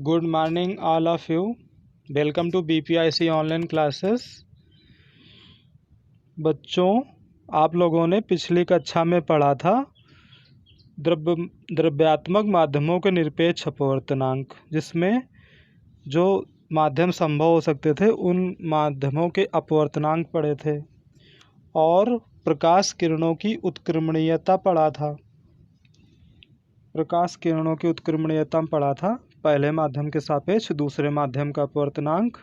Good morning all of you. Welcome to BPIC online classes. बच्चों, आप लोगों ने पिछली कक्षा में पढ़ा था द्रव्यात्मक माध्यमों के निरपेक्ष अपवर्तनांक, जिसमें जो माध्यम संभव हो सकते थे उन माध्यमों के अपवर्तनांक पढ़े थे और प्रकाश किरणों की उत्क्रमणीयता पढ़ा था। प्रकाश किरणों की उत्क्रमणीयता पढ़ा था, पहले माध्यम के सापेक्ष दूसरे माध्यम का अपवर्तनांक,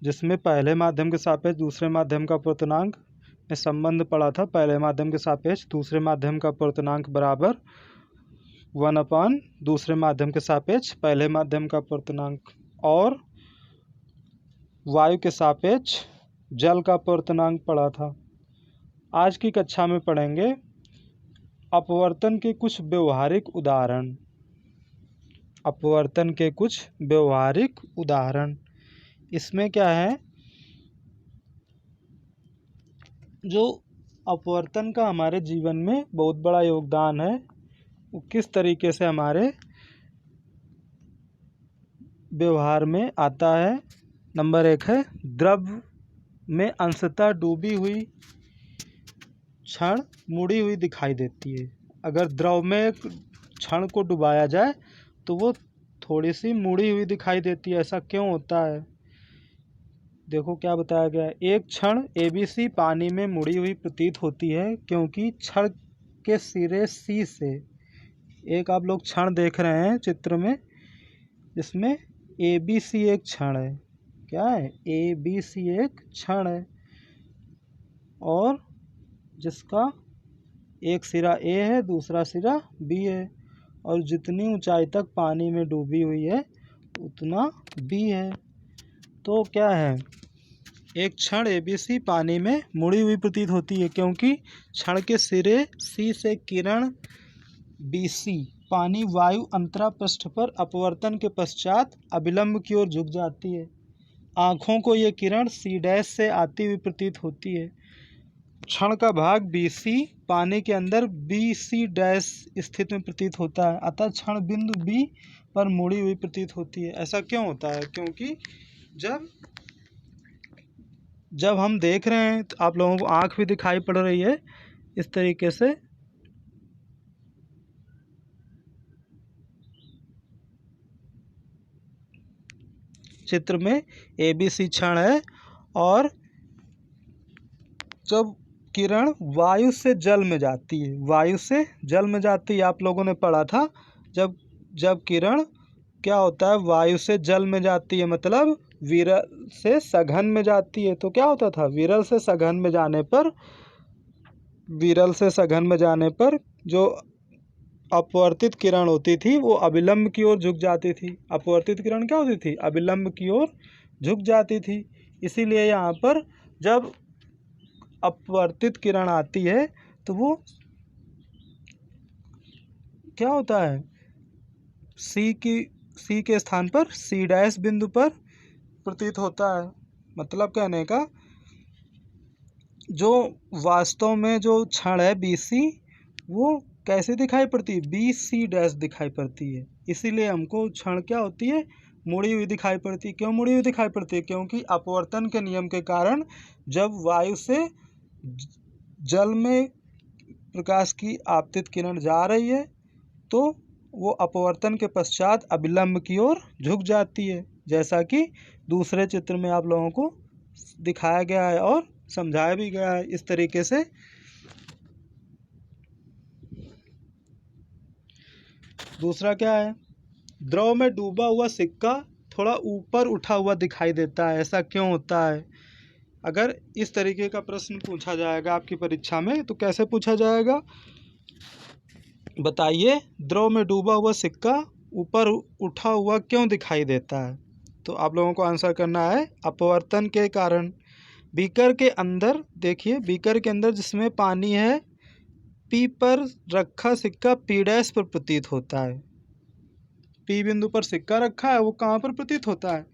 जिसमें पहले माध्यम के सापेक्ष दूसरे माध्यम का अपवर्तनांक में संबंध पढ़ा था। पहले माध्यम के सापेक्ष दूसरे माध्यम का अपवर्तनांक बराबर 1/, दूसरे माध्यम के सापेक्ष पहले माध्यम का अपवर्तनांक। और वायु के सापेक्ष जल का अपवर्तनांक पढ़ा था। आज की कक्षा में पढ़ेंगे अपवर्तन के कुछ व्यवहारिक उदाहरण। अपवर्तन के कुछ व्यवहारिक उदाहरण इसमें क्या है, जो अपवर्तन का हमारे जीवन में बहुत बड़ा योगदान है, वो किस तरीके से हमारे व्यवहार में आता है। नंबर 1 है, द्रव में अंशतः डूबी हुई क्षण मुड़ी हुई दिखाई देती है। अगर द्रव में एक क्षण को डुबाया जाए तो वो थोड़ी सी मुड़ी हुई दिखाई देती है। ऐसा क्यों होता है? देखो क्या बताया गया है। एक क्षण ABC पानी में मुड़ी हुई प्रतीत होती है क्योंकि क्षण के सिरे C से, एक आप लोग क्षण देख रहे हैं चित्र में, जिसमें ABC एक क्षण है। क्या है? ABC एक क्षण है और जिसका एक सिरा A है, दूसरा सिरा B है, और जितनी ऊंचाई तक पानी में डूबी हुई है उतना B है। तो क्या है, एक क्षण ABC पानी में मुड़ी हुई प्रतीत होती है क्योंकि क्षण के सिरे C से किरण BC पानी वायु अंतरा पृष्ठ पर अपवर्तन के पश्चात अभिलंब की ओर झुक जाती है। आँखों को ये किरण C' से आती हुई प्रतीत होती है। क्षण का भाग BC पानी के अंदर BC' स्थित में प्रतीत होता है, अतः क्षण बिंदु B पर मुड़ी हुई प्रतीत होती है। ऐसा क्यों होता है? क्योंकि जब हम देख रहे हैं तो आप लोगों को आँख भी दिखाई पड़ रही है इस तरीके से। चित्र में ABC क्षण है और जब किरण वायु से जल में जाती है, वायु से जल में जाती है, आप लोगों ने पढ़ा था। जब किरण क्या होता है, वायु से जल में जाती है, मतलब विरल से सघन में जाती है। तो क्या होता था, विरल से सघन में जाने पर जो अपवर्तित किरण होती थी वो अभिलंब की ओर झुक जाती थी। अपवर्तित किरण क्या होती थी? अभिलंब की ओर झुक जाती थी। इसीलिए यहाँ पर जब अपवर्तित किरण आती है तो वो क्या होता है, C के स्थान पर C' बिंदु पर प्रतीत होता है। मतलब कहने का, जो वास्तव में जो क्षण है BC वो कैसे दिखाई पड़ती है? BC' दिखाई पड़ती है। इसीलिए हमको क्षण क्या होती है, मुड़ी हुई दिखाई पड़ती है। क्यों मुड़ी हुई दिखाई पड़ती है? क्योंकि अपवर्तन के नियम के कारण जब वायु से जल में प्रकाश की आपतित किरण जा रही है तो वो अपवर्तन के पश्चात अभिलंब की ओर झुक जाती है, जैसा कि दूसरे चित्र में आप लोगों को दिखाया गया है और समझाया भी गया है इस तरीके से। दूसरा क्या है, द्रव में डूबा हुआ सिक्का थोड़ा ऊपर उठा हुआ दिखाई देता है। ऐसा क्यों होता है? अगर इस तरीके का प्रश्न पूछा जाएगा आपकी परीक्षा में तो कैसे पूछा जाएगा? बताइए, द्रव में डूबा हुआ सिक्का ऊपर उठा हुआ क्यों दिखाई देता है? तो आप लोगों को आंसर करना है अपवर्तन के कारण। बीकर के अंदर देखिए, बीकर के अंदर जिसमें पानी है, P पर रखा सिक्का P' पर प्रतीत होता है। P बिंदु पर सिक्का रखा है, वो कहाँ पर प्रतीत होता है?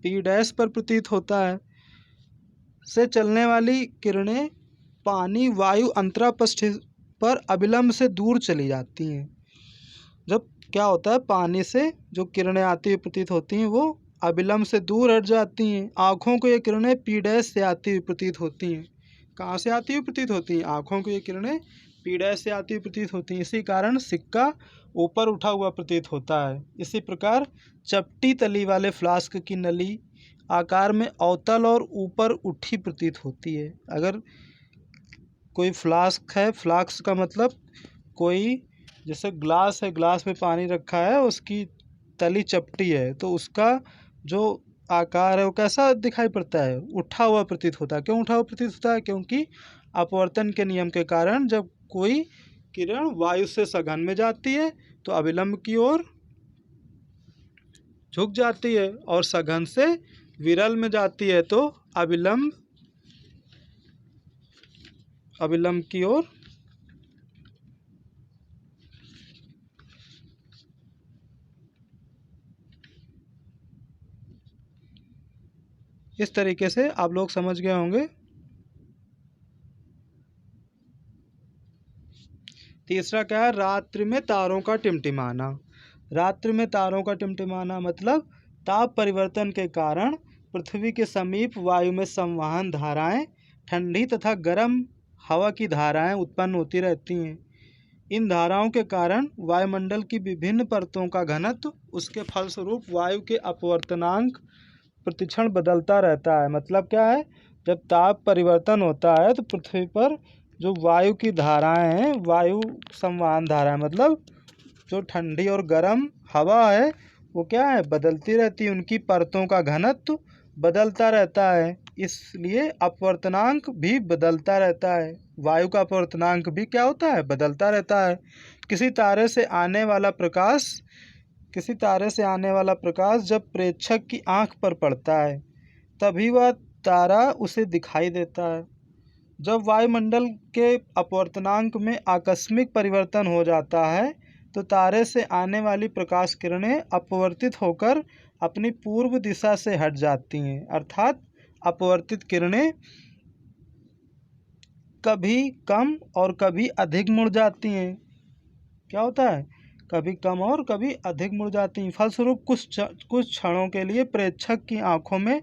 P' पर प्रतीत होता है। से चलने वाली किरणें पानी वायु अंतरा पृष्ठ पर अभिलंब से दूर चली जाती हैं। जब क्या होता है, पानी से जो किरणें आती हुई प्रतीत होती हैं वो अविलंब से दूर हट जाती हैं। आँखों को ये किरणें P डैश से आती हुई प्रतीत होती हैं। कहाँ से आती हुई प्रतीत होती हैं? आँखों को ये किरणें P डैश से आती हुई प्रतीत होती हैं। इसी कारण सिक्का ऊपर उठा हुआ प्रतीत होता है। इसी प्रकार चपटी तली वाले फ्लास्क की नली आकार में अवतल और ऊपर उठी प्रतीत होती है। अगर कोई फ्लास्क है, फ्लास्क का मतलब कोई, जैसे ग्लास है, ग्लास में पानी रखा है, उसकी तली चपटी है, तो उसका जो आकार है वो कैसा दिखाई पड़ता है? उठा हुआ प्रतीत होता है। क्यों उठा हुआ प्रतीत होता है? क्योंकि अपवर्तन के नियम के कारण जब कोई किरण वायु से सघन में जाती है तो अविलंब की ओर झुक जाती है, और सघन से विरल में जाती है तो अविलंब की ओर इस तरीके से आप लोग समझ गए होंगे। तीसरा क्या है? रात्रि में तारों का टिमटिमाना। रात्रि में तारों का टिमटिमाना मतलब ताप परिवर्तन के कारण पृथ्वी के समीप वायु में संवहन धाराएं, ठंडी तथा गर्म हवा की धाराएं उत्पन्न होती रहती हैं। इन धाराओं के कारण वायुमंडल की विभिन्न परतों का घनत्व, उसके फलस्वरूप वायु के अपवर्तनांक प्रतिक्षण बदलता रहता है। मतलब क्या है? जब ताप परिवर्तन होता है तो पृथ्वी पर जो वायु की धाराएं हैं, वायु संवहन धाराएं मतलब जो ठंडी और गर्म हवा है वो क्या है? बदलती रहती है। उनकी परतों का घनत्व बदलता रहता है, इसलिए अपवर्तनांक भी बदलता रहता है। वायु का अपवर्तनांक भी क्या होता है? बदलता रहता है। किसी तारे से आने वाला प्रकाश जब प्रेक्षक की आंख पर पड़ता है तभी वह तारा उसे दिखाई देता है। जब वायुमंडल के अपवर्तनांक में आकस्मिक परिवर्तन हो जाता है तो तारे से आने वाली प्रकाश किरणें अपवर्तित होकर अपनी पूर्व दिशा से हट जाती हैं। अर्थात अपवर्तित किरणें कभी कम और कभी अधिक मुड़ जाती हैं। क्या होता है? कभी कम और कभी अधिक मुड़ जाती हैं। फलस्वरूप कुछ क्षणों के लिए प्रेक्षक की आंखों में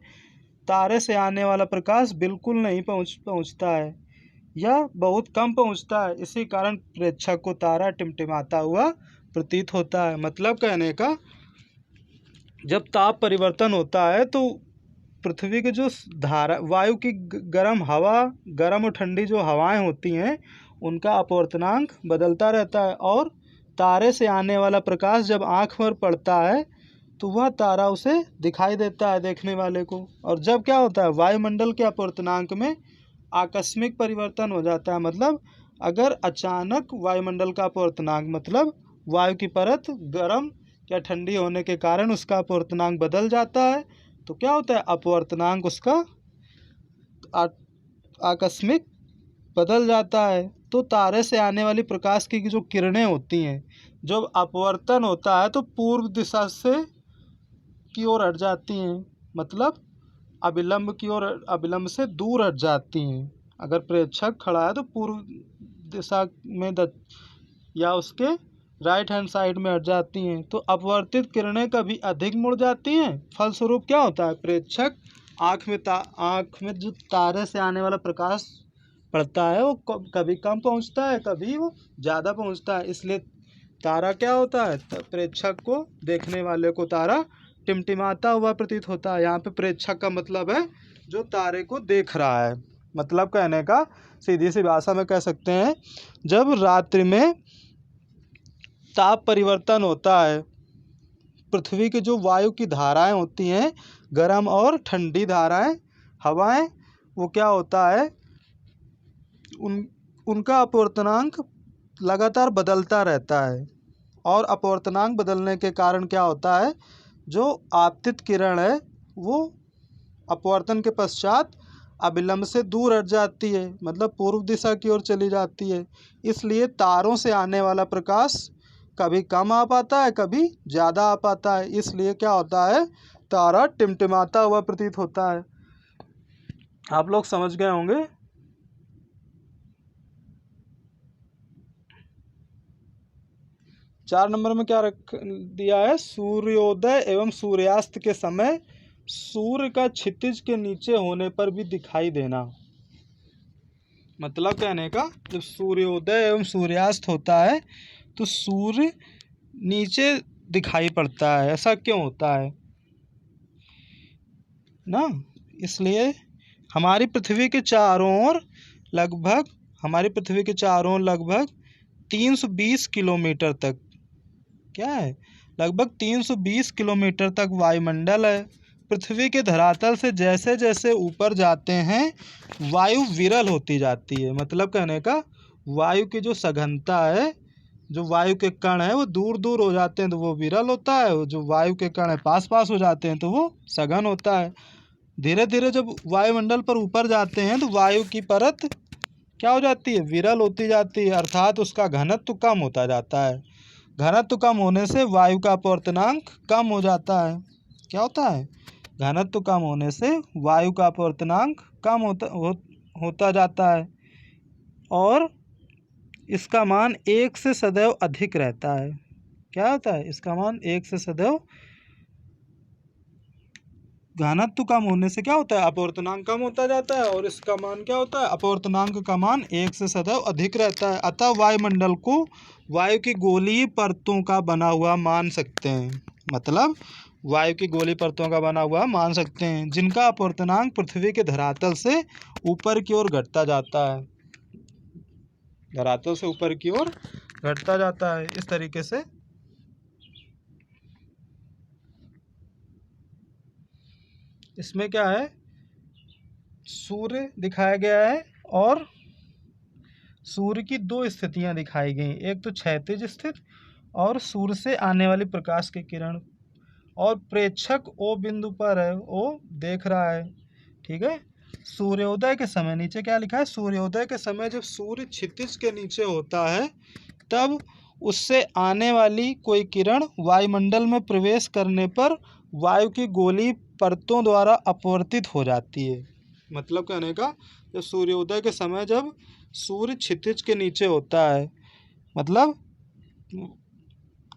तारे से आने वाला प्रकाश बिल्कुल नहीं पहुंचता है या बहुत कम पहुंचता है। इसी कारण प्रेक्षक को तारा टिमटिमाता हुआ प्रतीत होता है। मतलब कहने का, जब ताप परिवर्तन होता है तो पृथ्वी के जो धारा वायु की गर्म हवा, गर्म और ठंडी जो हवाएं होती हैं उनका अपवर्तनांक बदलता रहता है, और तारे से आने वाला प्रकाश जब आँख पर पड़ता है तो वह तारा उसे दिखाई देता है देखने वाले को। और जब क्या होता है? वायुमंडल के अपवर्तनांक में आकस्मिक परिवर्तन हो जाता है। मतलब अगर अचानक वायुमंडल का अपवर्तनांक मतलब वायु की परत गर्म या ठंडी होने के कारण उसका अपवर्तनांक बदल जाता है तो क्या होता है? अपवर्तनांक उसका आकस्मिक बदल जाता है। तो तारे से आने वाली प्रकाश की जो किरणें होती हैं, जब अपवर्तन होता है तो पूर्व दिशा से की ओर हट जाती हैं। मतलब अविलंब से दूर हट जाती हैं। अगर प्रेक्षक खड़ा है तो पूर्व दिशा में या उसके राइट हैंड साइड में हट जाती हैं। तो अपवर्तित किरणें कभी अधिक मुड़ जाती हैं। फलस्वरूप क्या होता है? प्रेक्षक आँख में जो तारे से आने वाला प्रकाश पड़ता है वो कभी कम पहुंचता है, कभी वो ज़्यादा पहुंचता है। इसलिए तारा क्या होता है? प्रेक्षक को, देखने वाले को तारा टिमटिमाता हुआ प्रतीत होता है। यहाँ पे प्रेक्षक का मतलब है जो तारे को देख रहा है। मतलब कहने का, सीधी सी भाषा में कह सकते हैं, जब रात्रि में ताप परिवर्तन होता है, पृथ्वी की जो वायु की धाराएं होती हैं, गर्म और ठंडी धाराएं, हवाएं, वो क्या होता है? उनका अपवर्तनांक लगातार बदलता रहता है। और अपवर्तनांक बदलने के कारण क्या होता है? जो आपतित किरण है वो अपवर्तन के पश्चात अविलंब से दूर हट जाती है, मतलब पूर्व दिशा की ओर चली जाती है। इसलिए तारों से आने वाला प्रकाश कभी कम आ पाता है, कभी ज़्यादा आ पाता है। इसलिए क्या होता है? तारा टिमटिमाता हुआ प्रतीत होता है। आप लोग समझ गए होंगे। 4 नंबर में क्या रख दिया है, सूर्योदय एवं सूर्यास्त के समय सूर्य का क्षितिज के नीचे होने पर भी दिखाई देना। मतलब कहने का, जब सूर्योदय एवं सूर्यास्त होता है तो सूर्य नीचे दिखाई पड़ता है। ऐसा क्यों होता है ना, इसलिए हमारी पृथ्वी के चारों ओर लगभग 320 किलोमीटर तक, क्या है, लगभग 320 किलोमीटर तक वायुमंडल है। पृथ्वी के धरातल से जैसे जैसे ऊपर जाते हैं वायु विरल होती जाती है। मतलब कहने का, वायु की जो सघनता है, जो वायु के कण है वो दूर दूर हो जाते हैं तो वो विरल होता है, जो वायु के कण है पास पास हो जाते हैं तो वो सघन होता है। धीरे धीरे जब वायुमंडल पर ऊपर जाते हैं तो वायु की परत क्या हो जाती है, विरल होती जाती है, अर्थात उसका घनत्व कम होता जाता है। घनत्व कम होने से वायु का अपवर्तनांक कम हो जाता है। क्या होता है, घनत्व कम होने से वायु का अपवर्तनांक कम होता जाता है और इसका मान 1 से सदैव अधिक रहता है। क्या होता है, इसका मान 1 से सदैव, घनत्व कम होने से क्या होता है, अपवर्तनांक कम होता जाता है और इसका मान क्या होता है, अपवर्तनांक का मान 1 से सदैव अधिक रहता है। अतः वायुमंडल को वायु की गोलीय परतों का बना हुआ मान सकते हैं। मतलब वायु की गोलीय परतों का बना हुआ मान सकते हैं, जिनका अपवर्तनांक पृथ्वी के धरातल से ऊपर की ओर घटता जाता है। धरातल से ऊपर की ओर घटता जाता है। इस तरीके से इसमें क्या है, सूर्य दिखाया गया है और सूर्य की 2 स्थितियां दिखाई गई, एक तो क्षैतिज स्थित और सूर्य से आने वाली प्रकाश की किरण, और प्रेक्षक ओ बिंदु पर है, वो देख रहा है। ठीक है, सूर्योदय के समय, नीचे क्या लिखा है, सूर्योदय के समय जब सूर्य क्षितिज के नीचे होता है तब उससे आने वाली कोई किरण वायुमंडल में प्रवेश करने पर वायु की गोलीय परतों द्वारा अपवर्तित हो जाती है। मतलब कहने का, जब सूर्योदय के समय जब सूर्य क्षितिज के नीचे होता है, मतलब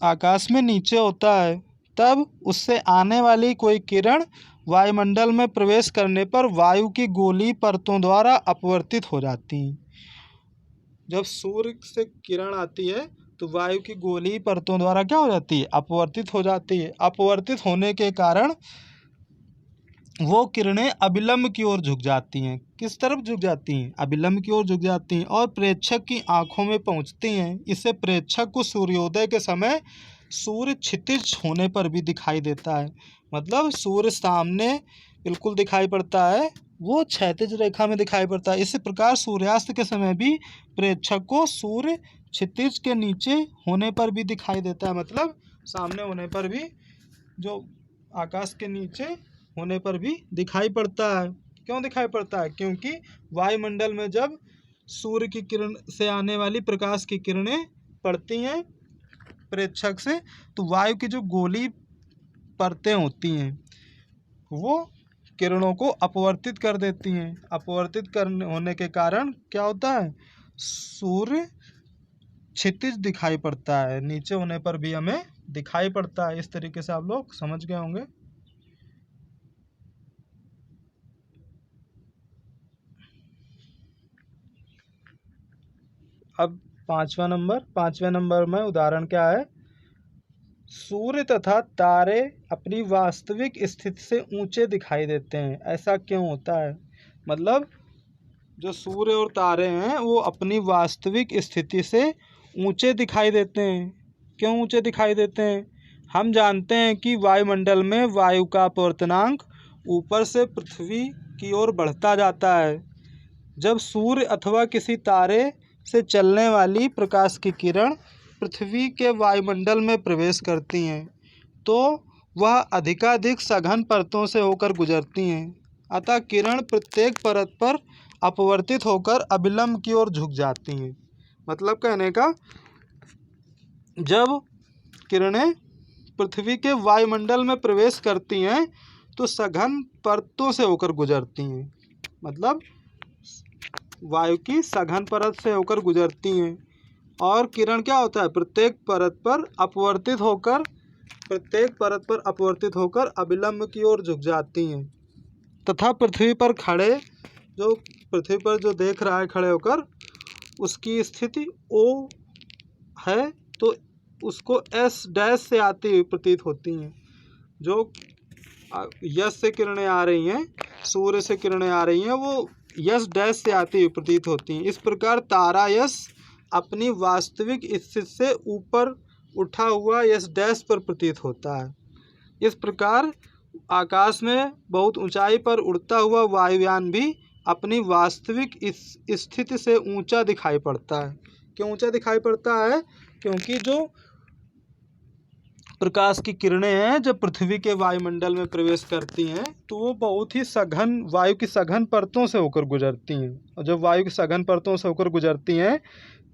आकाश में नीचे होता है, तब उससे आने वाली कोई किरण वायुमंडल में प्रवेश करने पर वायु की गोलीय परतों द्वारा अपवर्तित हो जाती हैं। जब सूर्य से किरण आती है तो वायु की गोलीय परतों द्वारा क्या हो जाती है, अपवर्तित हो जाती है। अपवर्तित होने के कारण वो किरणें अभिलंब की ओर झुक जाती हैं। किस तरफ झुक जाती हैं, अभिलंब की ओर झुक जाती हैं और प्रेक्षक की आंखों में पहुंचती हैं। इससे प्रेक्षक को सूर्योदय के समय सूर्य क्षितिज होने पर भी दिखाई देता है। मतलब सूर्य सामने बिल्कुल दिखाई पड़ता है, वो क्षैतिज रेखा में दिखाई पड़ता है। इसी प्रकार सूर्यास्त के समय भी प्रेक्षक को सूर्य क्षितिज के नीचे होने पर भी दिखाई देता है। मतलब सामने होने पर भी, जो आकाश के नीचे होने पर भी दिखाई पड़ता है। क्यों दिखाई पड़ता है, क्योंकि वायुमंडल में जब सूर्य की किरण से आने वाली प्रकाश की किरणें पड़ती हैं प्रेक्षक से, तो वायु की जो गोलीय परतें होती हैं वो किरणों को अपवर्तित कर देती हैं। अपवर्तित करने होने के कारण क्या होता है, सूर्य क्षितिज दिखाई पड़ता है, नीचे होने पर भी हमें दिखाई पड़ता है। इस तरीके से आप लोग समझ गए होंगे। अब पांचवें नंबर में उदाहरण क्या है, सूर्य तथा तारे अपनी वास्तविक स्थिति से ऊंचे दिखाई देते हैं, ऐसा क्यों होता है। मतलब जो सूर्य और तारे हैं वो अपनी वास्तविक स्थिति से ऊंचे दिखाई देते हैं। क्यों ऊंचे दिखाई देते हैं, हम जानते हैं कि वायुमंडल में वायु का अपवर्तनांक ऊपर से पृथ्वी की ओर बढ़ता जाता है। जब सूर्य अथवा किसी तारे से चलने वाली प्रकाश की किरण पृथ्वी के वायुमंडल में प्रवेश करती हैं तो वह अधिकाधिक सघन परतों से होकर गुजरती हैं। अतः किरण प्रत्येक परत पर अपवर्तित होकर अभिलंब की ओर झुक जाती हैं। मतलब कहने का, जब किरणें पृथ्वी के वायुमंडल में प्रवेश करती हैं तो सघन परतों से होकर गुजरती हैं। मतलब वायु की सघन परत से होकर गुजरती हैं और किरण क्या होता है, प्रत्येक परत पर अपवर्तित होकर अभिलंब की ओर झुक जाती हैं तथा पृथ्वी पर जो देख रहा है खड़े होकर उसकी स्थिति O है तो उसको S डैश से आती हुई प्रतीत होती हैं। जो यश से किरणें आ रही हैं, सूर्य से किरणें आ रही हैं, वो यश डैश से आती हुई प्रतीत होती हैं। इस प्रकार तारा यश अपनी वास्तविक स्थिति से ऊपर उठा हुआ यश डैश पर प्रतीत होता है। इस प्रकार आकाश में बहुत ऊंचाई पर उड़ता हुआ वायुयान भी अपनी वास्तविक स्थिति से ऊंचा दिखाई पड़ता है। क्यों ऊंचा दिखाई पड़ता है? क्योंकि जो प्रकाश की किरणें हैं जब पृथ्वी के वायुमंडल में प्रवेश करती हैं तो वो बहुत ही सघन वायु की सघन परतों से होकर गुजरती हैं, और जब वायु की सघन परतों से होकर गुजरती हैं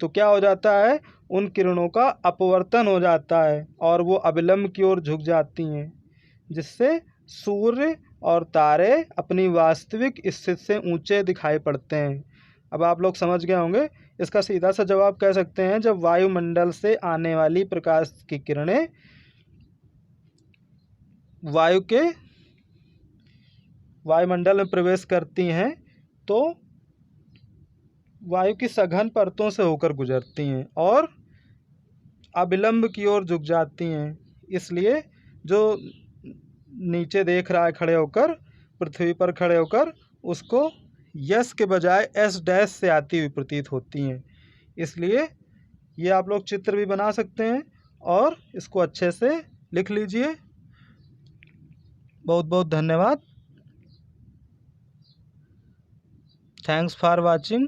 तो क्या हो जाता है, उन किरणों का अपवर्तन हो जाता है और वो अभिलंब की ओर झुक जाती हैं, जिससे सूर्य और तारे अपनी वास्तविक स्थिति से ऊंचे दिखाई पड़ते हैं। अब आप लोग समझ गए होंगे। इसका सीधा सा जवाब कह सकते हैं, जब वायुमंडल से आने वाली प्रकाश की किरणें वायुमंडल में प्रवेश करती हैं तो वायु की सघन परतों से होकर गुजरती हैं और अभिलंब की ओर झुक जाती हैं। इसलिए जो नीचे देख रहा है खड़े होकर, पृथ्वी पर खड़े होकर, उसको यश के बजाय एस डैश से आती हुई प्रतीत होती हैं। इसलिए ये आप लोग चित्र भी बना सकते हैं और इसको अच्छे से लिख लीजिए। बहुत बहुत धन्यवाद। Thanks for watching.